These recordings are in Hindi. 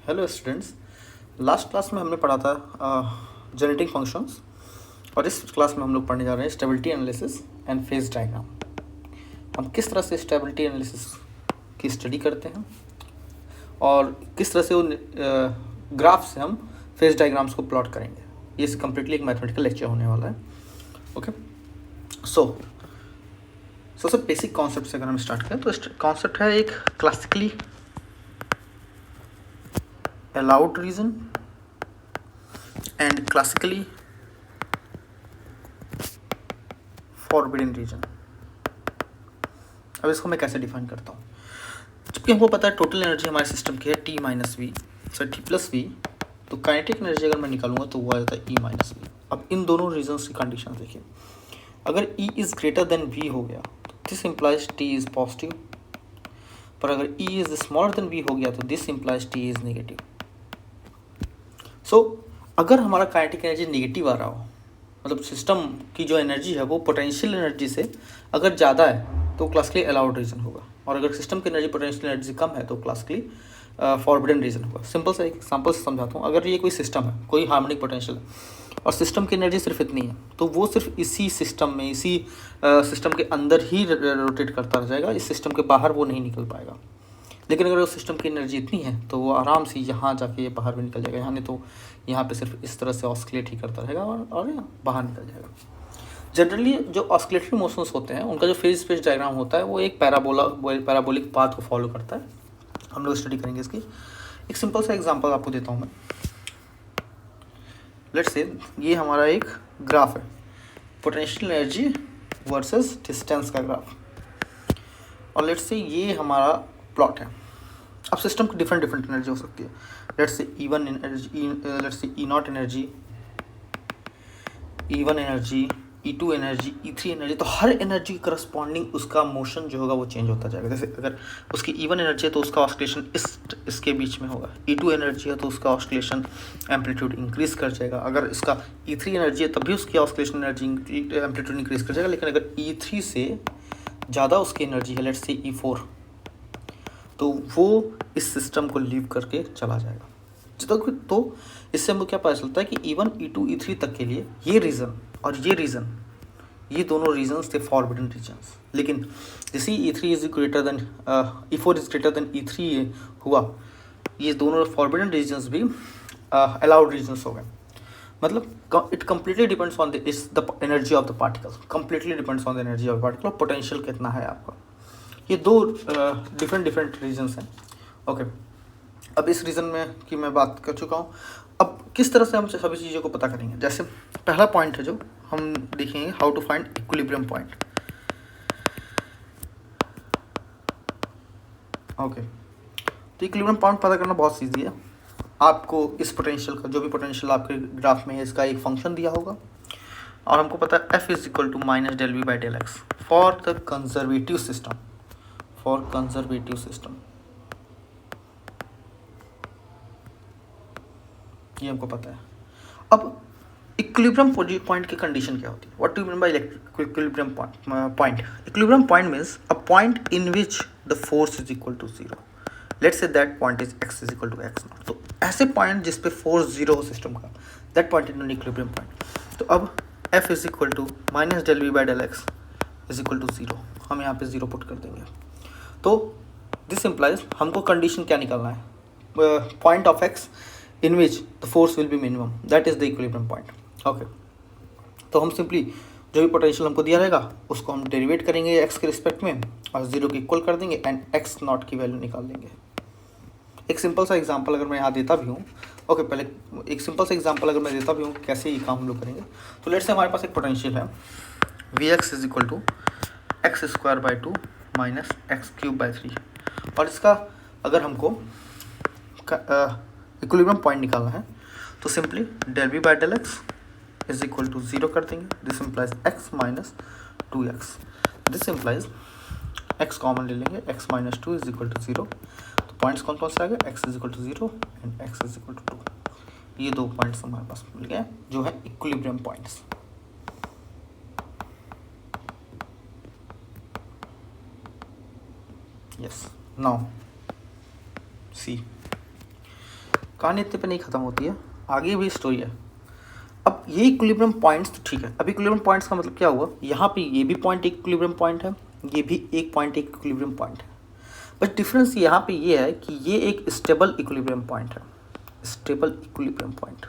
Hello students. लास्ट क्लास में हमने पढ़ा था जनरेटिंग फंक्शंस और इस क्लास में हम लोग पढ़ने जा रहे हैं stability analysis and phase diagram. हम किस तरह से स्टेबिलिटी एनालिसिस की स्टडी करते हैं और किस तरह से उन ग्राफ से हम फेज डायग्राम्स को प्लॉट करेंगे। ये कम्प्लीटली एक मैथमेटिकल लेक्चर होने वाला है। ओके, सो सबसे बेसिक कॉन्सेप्ट से अगर हम स्टार्ट करें तो कॉन्सेप्ट है एक classically allowed region and classically forbidden region। अब इसको मैं कैसे डिफाइन करता हूँ? जबकि हमको पता है टोटल एनर्जी हमारे सिस्टम की है T minus V, sir T plus V, तो काइनेटिक एनर्जी अगर मैं निकालूंगा तो वो आ जाता है ई माइनस वी। अब इन दोनों रीजन्स की कंडीशन देखिए, अगर E is greater than V हो गया तो this implies T is positive, पर अगर E is smaller than V हो गया तो this implies T is negative. So अगर हमारा काइनेटिक एनर्जी नेगेटिव आ रहा हो, मतलब सिस्टम की जो एनर्जी है वो पोटेंशियल एनर्जी से अगर ज़्यादा है तो क्लासिकली अलाउड रीजन होगा, और अगर सिस्टम की एनर्जी पोटेंशियल एनर्जी कम है तो क्लासिकली फॉरबिडन रीजन होगा। सिंपल सा एक एग्जांपल से समझाता हूँ। अगर ये कोई सिस्टम है, कोई हार्मोनिक पोटेंशियल है और सिस्टम की एनर्जी सिर्फ इतनी है, तो वो सिर्फ इसी सिस्टम में, इसी सिस्टम के अंदर ही रोटेट करता रह जाएगा, इस सिस्टम के बाहर वो नहीं निकल पाएगा। लेकिन अगर उस सिस्टम की एनर्जी इतनी है तो वो आराम से यहाँ जाके ये बाहर भी निकल जाएगा, यहाँ नहीं तो यहाँ पे सिर्फ इस तरह से ऑस्किलेट ही करता रहेगा और बाहर निकल जाएगा। जनरली जो ऑस्किलेटरी मोशंस होते हैं उनका जो फेज स्पेस डायग्राम होता है वो एक पैराबोलिक पाथ को फॉलो करता है। हम लोग स्टडी करेंगे इसकी। एक सिंपल सा एग्जांपल आपको देता हूँ मैं। लेट्स से ये हमारा एक ग्राफ है, पोटेंशियल एनर्जी वर्सेस डिस्टेंस का ग्राफ, और लेट्स से ये हमारा प्लॉट है। अब सिस्टम की डिफरेंट एनर्जी हो सकती है। Let's say E1 energy, let's say E0 energy, E1 energy, E2 energy, E3 energy, तो हर एनर्जी करस्पॉन्डिंग उसका मोशन जो होगा वो चेंज होता जाएगा। जैसे अगर उसकी E1 एनर्जी है तो उसका ऑस्किलेशन इसके बीच में होगा, E2 एनर्जी है तो उसका ऑस्किलेशन एम्पलीट्यूड इंक्रीज कर जाएगा, अगर इसका E3 एनर्जी है तब भी उसकी ऑस्किलेशन एनर्जी एम्पलीट्यूड इंक्रीज कर जाएगा। लेकिन अगर E3 से ज़्यादा उसकी एनर्जी है, लेट्स से E4, तो वो इस सिस्टम को लीव करके चला जाएगा। तो इससे हमको क्या पता चलता है कि E1, E2, E3 तक के लिए ये रीज़न और ये रीज़न, ये दोनों रीजन्स थे फॉरबिडन रीजन्स। लेकिन जैसे E3 is greater than E4 is greater than E3 हुआ, ये दोनों फॉरबिडन रीजन्स भी अलाउड रीजन्स हो गए। मतलब it completely depends on the energy of the particle, completely depends on the energy of the particle, potential कितना है आपका। ये दो डिफरेंट रीजन्स हैं। ओके, अब इस रीज़न में की मैं बात कर चुका हूँ। अब किस तरह से हम सभी चीज़ों को पता करेंगे? जैसे पहला पॉइंट है जो हम देखेंगे, how to find equilibrium point. Okay, तो इक्विलिब्रियम पॉइंट पता करना बहुत ईजी है। आपको इस पोटेंशियल का, जो भी पोटेंशियल आपके ग्राफ में है, इसका एक फंक्शन दिया होगा और हमको पता है F is equal to minus del V by del x for the conservative system, for conservative system, ये हमको पता है। अब इक्विलिब्रियम पॉइंट की कंडीशन क्या होती है? What do mean by equilibrium point? Equilibrium point means a point in which the force is equal to zero. Let's say that point is x is equal to x not. तो ऐसे पॉइंट जिस पे फोर्स जीरो हो सिस्टम का, that point is an equilibrium point. तो अब f is equal to minus del V by del x is equal to zero, हम यहाँ पे जीरो पुट कर देंगे। तो दिस इम्प्लाइज हमको कंडीशन क्या निकालना है? Point of x in which the force will be minimum, that is the equilibrium point. Okay, तो हम सिंपली जो भी पोटेंशियल हमको दिया रहेगा उसको हम डेरिवेट करेंगे x के रिस्पेक्ट में और जीरो के इक्वल कर देंगे एंड x नॉट की वैल्यू निकाल देंगे। एक सिंपल सा एग्जांपल अगर मैं यहाँ देता भी हूँ, ओके, पहले एक सिंपल सा एग्जांपल अगर मैं देता भी हूँ कैसे ये काम हम लोग करेंगे। तो लेट्स से हमारे पास एक पोटेंशियल है Vx is equal to x square by two minus x cube by three, और इसका अगर हमको इक्विलिब्रियम पॉइंट निकालना है तो simply del V by del x is equal to zero कर देंगे। This implies x minus two x, this implies x common ले लेंगे, x minus two is equal to zero. तो पॉइंट्स कौन कौन से आ गए? X is equal to zero and x is equal to two. ये दो पॉइंट्स हमारे पास मिल गए जो है equilibrium points. Yes, now see कहानी इतने पे नहीं ख़त्म होती है, आगे भी स्टोरी है। अब ये इक्विलिब्रियम पॉइंट्स तो ठीक है, अब इक्विलिब्रियम पॉइंट्स का मतलब क्या हुआ, यहाँ पे ये भी पॉइंट एक इक्विलिब्रियम पॉइंट है, ये भी एक पॉइंट एक इक्विलिब्रियम पॉइंट है, बट डिफरेंस यहाँ पे ये है कि ये एक स्टेबल इक्विलिब्रियम पॉइंट है, स्टेबल इक्विलिब्रियम पॉइंट,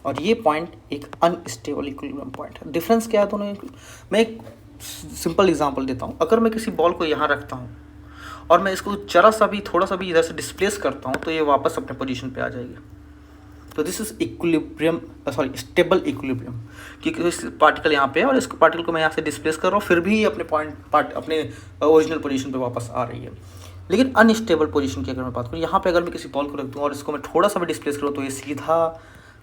और ये पॉइंट एक अनस्टेबल इक्विलिब्रियम पॉइंट है। डिफरेंस क्या है दोनों? मैं एक सिंपल एग्जांपल देता हूँ। अगर मैं किसी बॉल को यहाँ रखता हूँ और मैं इसको जरा सा भी थोड़ा सा भी इधर से डिस्प्लेस करता हूँ तो ये वापस अपने पोजीशन पे आ जाएगी। तो this is equilibrium, sorry stable equilibrium, क्योंकि इस पार्टिकल यहाँ पे है और इस पार्टिकल को मैं यहाँ से डिस्प्लेस कर रहा हूँ, फिर भी अपने अपने ओरिजिनल पोजीशन पे वापस आ रही है। लेकिन अनस्टेबल पोजीशन की अगर मैं बात करूँ, यहाँ पे अगर मैं किसी बॉल को रख दूँ और इसको मैं थोड़ा सा भी डिस्प्लेस करूँ तो ये सीधा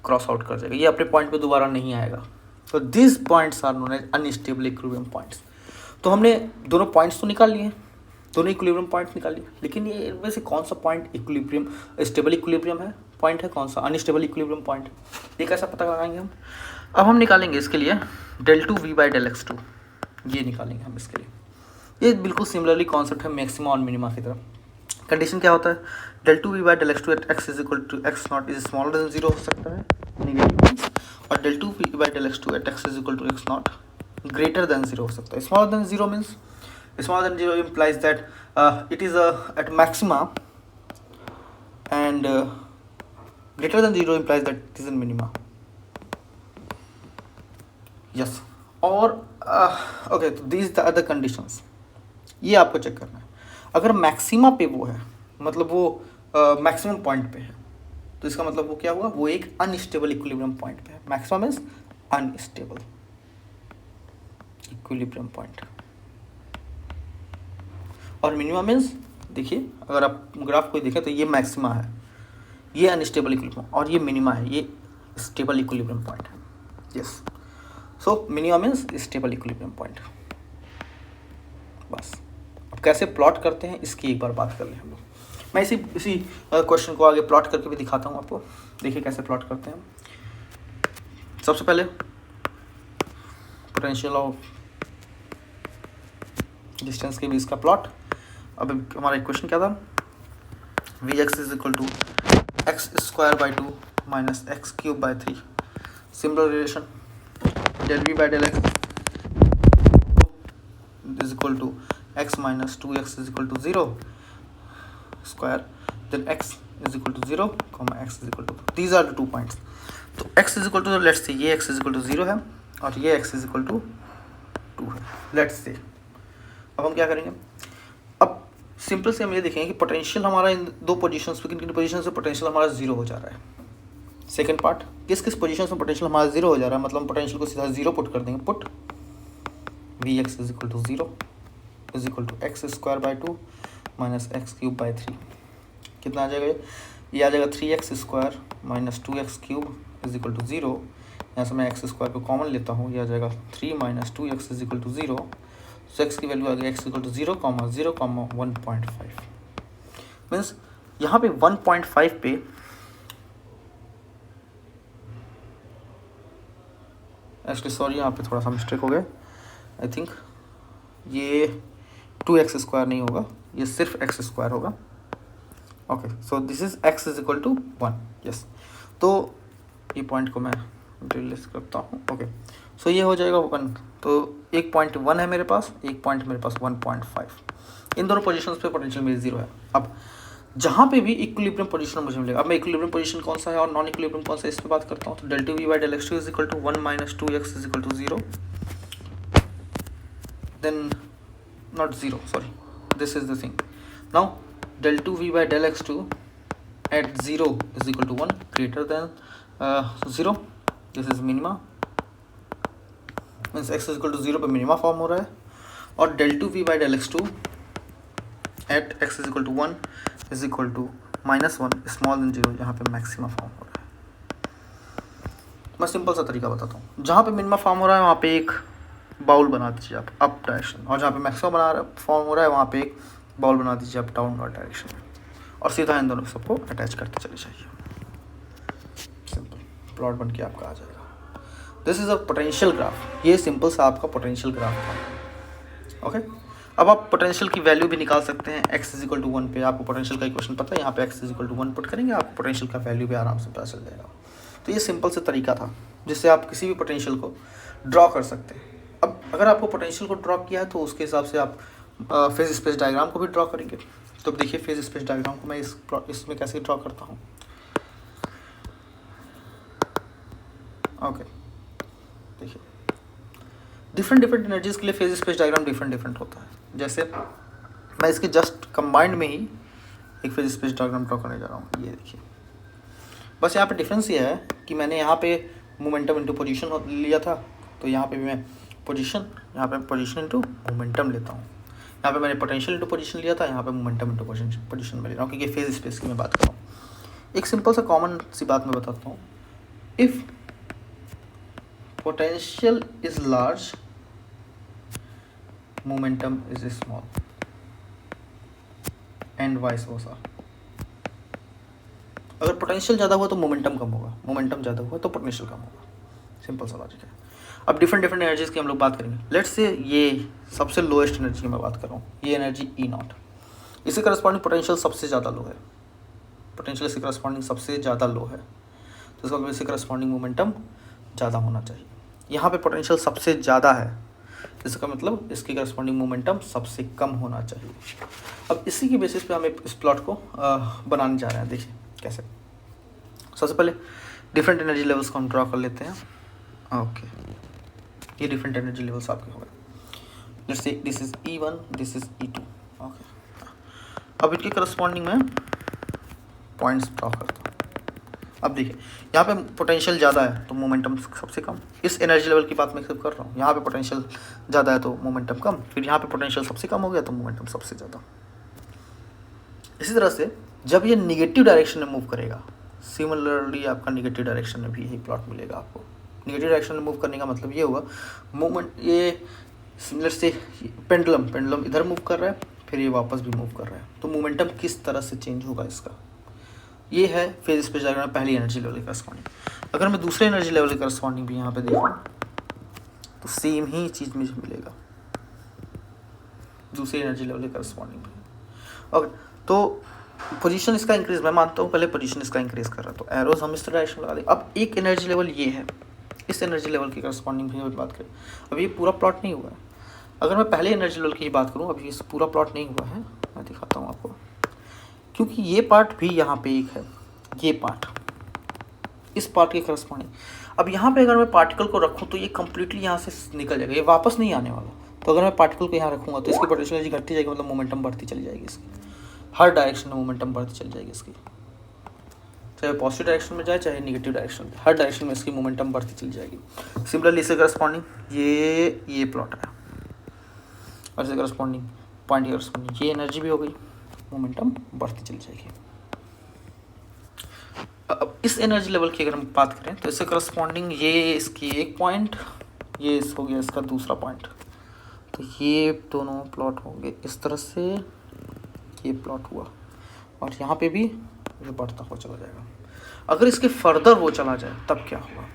क्रॉस आउट कर जाएगा, ये अपने पॉइंट पे दोबारा नहीं आएगा। तो this points are known as unstable equilibrium points. तो हमने दोनों पॉइंट्स तो निकाल लिए, दोनों इक्विलिब्रियम पॉइंट्स निकाल लिए, लेकिन ये इनमें से कौन सा पॉइंट इक्विलिब्रियम स्टेबल इक्विलिब्रियम है पॉइंट है, कौन सा अनस्टेबल इक्विलिब्रियम पॉइंट, ये कैसा पता लगाएंगे हम? अब हम निकालेंगे इसके लिए del 2 v by del x2, ये निकालेंगे हम इसके लिए। ये बिल्कुल सिमिलरली कॉन्सेप्ट है मैक्सिमा और मिनिमा की तरह। कंडीशन क्या होता है? del 2 v by del x2 at x is equal to x not is smaller than 0 हो सकता है, नेगेटिव, और del 2 v by del x2 at x is equal to x not greater than 0 हो सकता है। Smaller than 0 means, smaller than 0 implies that it is at maxima, and greater than 0 implies that it is in minima. Yes, और okay, तो these the other conditions, ये आपको चेक करना है। अगर मैक्सिमा पे वो है, मतलब वो मैक्सिमम पॉइंट पे है, तो इसका मतलब वो क्या हुआ, वो एक अनस्टेबल इक्विलिब्रियम पॉइंट पे है। Maximum means unstable equilibrium point, और मिनिमम मीन्स, देखिए अगर आप ग्राफ को देखें तो ये मैक्सिमा है, ये अनस्टेबल इक्विलिब्रियम, और ये मिनिमा है, ये स्टेबल इक्विलिब्रियम पॉइंट है। Yes, so minimum means stable equilibrium point. बस अब कैसे प्लॉट करते हैं इसकी एक बार बात कर लें हम लोग। मैं इसी क्वेश्चन को आगे प्लॉट करके भी दिखाता हूँ आपको, देखिए कैसे प्लॉट करते हैं। सबसे पहले पोटेंशियल ऑफ डिस्टेंस के बीच का प्लॉट। अब हमारा इक्वेशन क्या था, V x is equal to x square by 2 minus x cube by 3, similar relation del v by del x is equal to x minus 2x is equal to 0 square, then x is equal to 0 comma x is equal to, these are the 2 points। तो x is equal to, let's say ये x is equal to 0 है और ये x is equal to 2 है, let's say। अब हम क्या करेंगे, अब सिंपल से हम ये देखेंगे कि पोटेंशियल हमारा इन दो पोजीशंस पे, किन पोजीशन से पोटेंशियल हमारा 0 हो जा रहा है। सेकंड पार्ट, किस किस पोजीशन में पोटेंशियल हमारा 0 हो जा रहा है, मतलब हम पोटेंशियल को सीधा 0 पुट कर देंगे। Put V x is equal to 0 is equal to x square by 2 minus x cube by 3, कितना आ जाएगा ये आ जाएगा 3x square minus 2x cube is equal to 0। यहाँ से मैं एक्स स्क्वायर को कॉमन लेता हूँ, ये आ जाएगा 3 minus 2x is equal to 0। So x की वैल्यू आ गई x equal to 0 comma 1.5, means यहाँ पे 1.5 पे एक्चुअली सॉरी यहाँ पे थोड़ा सा मिस्टेक हो गया, आई थिंक ये 2x स्क्वायर नहीं होगा, ये सिर्फ x स्क्वायर होगा। Okay, so this is x is equal to 1। Yes, तो ये पॉइंट को मैं रिलीज करता हूँ। ओके, सो ये हो जाएगा 1, तो एक पॉइंट 1 है मेरे पास, एक पॉइंट मेरे पास 1.5। इन दोनों पोजीशंस पे पोटेंशियल मेरी 0 है। अब जहाँ पे भी इक्विलिब्रियम पोजीशन मुझे मिलेगा, अब मैं इक्विलिब्रियम पोजीशन कौन सा है और नॉन इक्विलिब्रियम कौन सा है इस पर बात करता हूँ। तो del 2v by del x2 is equal to 1 minus 2x is equal to 0, then not 0, sorry, this is the thing. Now del 2v by del x2 at 0 is equal to 1 greater than 0, this is minima, means x is equal to 0 पे मिनिमा फॉर्म हो रहा है, और del 2v by del x2 at x is equal to 1 is equal to -1 small than 0, यहाँ पे मैक्सिमा फॉर्म हो रहा है। मैं सिंपल सा तरीका बताता हूँ, जहाँ पे मिनिमा फॉर्म हो रहा है वहाँ पे एक बाउल बना दीजिए आप अप डायरेक्शन, और जहाँ पे मैक्सिमा फॉर्म हो रहा है वहाँ पे एक बाउल बना दीजिए आप डाउनवर्ड डायरेक्शन में, और सीधा इन दोनों सबको अटैच करते चले जाइए। सिंपल प्लॉट बन के आपका आ जाएगा। This is a potential graph, ये सिंपल सा आपका पोटेंशियल ग्राफ था। ओके, अब आप पोटेंशियल की वैल्यू भी निकाल सकते हैं x इज इक्वल टू 1 पे। आपको पोटेंशियल का इक्वेशन पता है, यहाँ पे x is equal to 1 put करेंगे, आपको पोटेंशियल का वैल्यू भी आराम से पता चल जाएगा। तो ये सिंपल से तरीका था जिससे आप किसी भी पोटेंशियल को ड्रॉ कर सकते हैं। अब अगर आपको पोटेंशियल को ड्रॉ किया है तो उसके हिसाब से आप फेज स्पेस डायग्राम को भी ड्रॉ करेंगे। तो अब देखिए फेज स्पेस डायग्राम को मैं इसमें कैसे ड्रॉ करता हूँ। ओके, देखिए डिफरेंट एनर्जीज़ के लिए फेज स्पेस डायग्राम डिफरेंट होता है। जैसे मैं इसके जस्ट कंबाइंड में ही एक फेज स्पेस डायग्राम ड्रॉ करने जा रहा हूँ। ये देखिए, बस यहाँ पे डिफरेंस ये है कि मैंने यहाँ पे मोमेंटम इंटू पोजीशन लिया था, तो यहाँ पे भी मैं पोजीशन, यहाँ पे पोजीशन इंटू मोमेंटम लेता हूँ। यहाँ पे मैंने पोटेंशियल इंटू पोजीशन लिया था, यहाँ पे मोमेंटम इंटू पोजीशन में ले रहा हूँ, क्योंकि फेज स्पेस की मैं बात कर रहा हूँ। एक सिंपल सा कॉमन सी बात मैं बताता हूँ। If potential is large, momentum is small and vice versa. अगर पोटेंशियल ज़्यादा हुआ तो मोमेंटम कम होगा, मोमेंटम ज़्यादा हुआ तो पोटेंशियल कम होगा। सिंपल सा लॉजिक है। अब डिफरेंट एनर्जीज़ की हम लोग बात करेंगे। लेट्स से ये सबसे लोएस्ट एनर्जी की मैं बात कर रहा हूँ, ये एनर्जी E0। इससे करस्पॉन्डिंग पोटेंशियल सबसे ज़्यादा लो है, पोटेंशियल से करस्पॉन्डिंग सबसे ज़्यादा लो है, तो इसका मतलब इससे करस्पॉन्डिंग मोमेंटम ज़्यादा होना चाहिए। यहाँ पे पोटेंशियल सबसे ज़्यादा है, इसका मतलब इसकी करस्पॉन्डिंग मोमेंटम सबसे कम होना चाहिए। अब इसी की बेसिस पे हम इस प्लॉट को बनाने जा रहे हैं। देखिए कैसे। सबसे पहले डिफरेंट एनर्जी लेवल्स को हम ड्रॉ कर लेते हैं। ओके, ये डिफरेंट एनर्जी लेवल्स आपके हो गए। Let's say this is E1, this is E2। Okay, अब इनके करस्पॉन्डिंग में पॉइंट्स ड्रॉ करता हूँ। अब देखिए यहाँ पे पोटेंशियल ज़्यादा है तो मोमेंटम सबसे कम। इस एनर्जी लेवल की बात मैं सिर्फ कर रहा हूँ। यहाँ पे पोटेंशियल ज़्यादा है तो मोमेंटम कम, फिर यहाँ पे पोटेंशियल सबसे कम हो गया तो मोमेंटम सबसे ज़्यादा। इसी तरह से जब ये निगेटिव डायरेक्शन में मूव करेगा, सिमिलरली आपका निगेटिव डायरेक्शन में भी यही प्लॉट मिलेगा आपको। निगेटिव डायरेक्शन में मूव करने का मतलब ये होगा, मूवमेंट ये सिमिलर से पेंडुलम इधर मूव कर रहा है, फिर ये वापस भी मूव कर रहा है, तो मोमेंटम किस तरह से चेंज होगा इसका, ये है फेज स्पेस डायग्राम पहली एनर्जी लेवल के करस्पॉन्डिंग। अगर मैं दूसरे एनर्जी लेवल के करस्पॉन्डिंग भी यहाँ पे देखूँ तो सेम ही चीज़ मुझे मिलेगा दूसरी एनर्जी लेवल के करस्पॉन्डिंग भी। ओके, तो पोजीशन इसका इंक्रीज, मैं मानता हूँ पहले पोजीशन इसका इंक्रीज कर रहा है, तो एरोज हम इस डायरेक्शन लगा दें। अब एक एनर्जी लेवल ये है, इस एनर्जी लेवल की करस्पॉन्डिंग भी बात करें। अब ये पूरा प्लॉट नहीं हुआ है। अगर मैं पहले एनर्जी लेवल की बात करूँ, अभी इस पूरा प्लॉट नहीं हुआ है, मैं दिखाता हूँ आपको, क्योंकि ये पार्ट भी यहाँ पे एक है, ये पार्ट इस पार्ट के करस्पॉन्डिंग। अब यहाँ पे अगर मैं पार्टिकल को रखूँ तो ये कम्प्लीटली यहाँ से निकल जाएगा, ये वापस नहीं आने वाला। तो अगर मैं पार्टिकल को यहाँ रखूँगा तो इसकी पोटेंशियल एनर्जी घटती जाएगी, मतलब मोमेंटम बढ़ती चली जाएगी इसकी, हर डायरेक्शन में मोमेंटम बढ़ती चली जाएगी इसकी, चाहे पॉजिटिव डायरेक्शन में जाए चाहे नेगेटिव डायरेक्शन में, हर डायरेक्शन में इसकी मोमेंटम बढ़ती चली जाएगी। सिमिलरली इससे करस्पॉन्डिंग ये प्लॉट है, और इससे करस्पॉन्डिंग पॉइंट के करस्पॉन्डिंग ये एनर्जी भी हो गई, मोमेंटम बढ़ती चली जाएगी। अब इस एनर्जी लेवल की अगर हम बात करें तो इससे करस्पॉन्डिंग ये इसकी एक पॉइंट, ये हो गया इसका दूसरा पॉइंट, तो ये दोनों प्लॉट होंगे इस तरह से, ये प्लॉट हुआ, और यहाँ पे भी ये बढ़ता हुआ चला जाएगा। अगर इसके फर्दर वो चला जाए तब क्या होगा।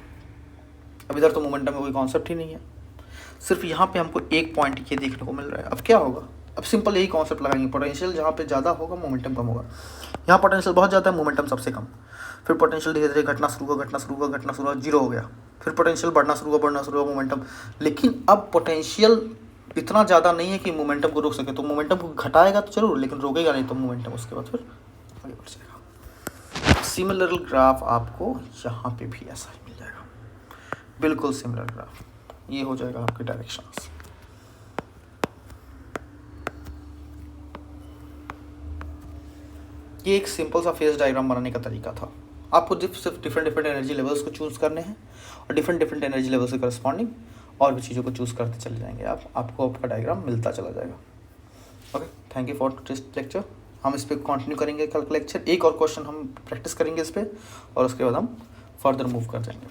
अब इधर तो मोमेंटम का कोई कॉन्सेप्ट ही नहीं है, सिर्फ यहाँ पे हमको एक पॉइंट ये देखने को मिल रहा है। अब क्या होगा, अब सिंपल यही कॉन्सेप्ट लगाएंगे, पोटेंशियल जहाँ पे ज़्यादा होगा मोमेंटम कम होगा। यहाँ पोटेंशियल बहुत ज़्यादा है, मोमेंटम सबसे कम, फिर पोटेंशियल धीरे धीरे घटना शुरू हुआ, जीरो हो गया, फिर पोटेंशियल बढ़ना शुरू हुआ मोमेंटम। लेकिन अब पोटेंशियल इतना ज़्यादा नहीं है कि मोमेंटम को रोक सके, तो मोमेंटम को घटाएगा तो जरूर, लेकिन रोकेगा नहीं, तो मोमेंटम उसके बाद फिर आगे बढ़ जाएगा। सिमिलर ग्राफ आपको यहाँ पे भी ऐसा ही मिल जाएगा, बिल्कुल सिमिलर ग्राफ, ये हो जाएगा आपके डायरेक्शंस। ये एक सिंपल सा फेज डायग्राम बनाने का तरीका था। आपको सिर्फ डिफरेंट एनर्जी लेवल्स को चूज़ करने हैं और डिफरेंट एनर्जी लेवल से करस्पॉन्डिंग और भी चीज़ों को चूज़ करते चले जाएंगे आपको आपका डायग्राम मिलता चला जाएगा। Okay, thank you for this lecture. हम इस पर कंटिन्यू करेंगे कल का लेक्चर, एक और क्वेश्चन हम प्रैक्टिस करेंगे इस पर, और उसके बाद हम फर्दर मूव कर जाएंगे।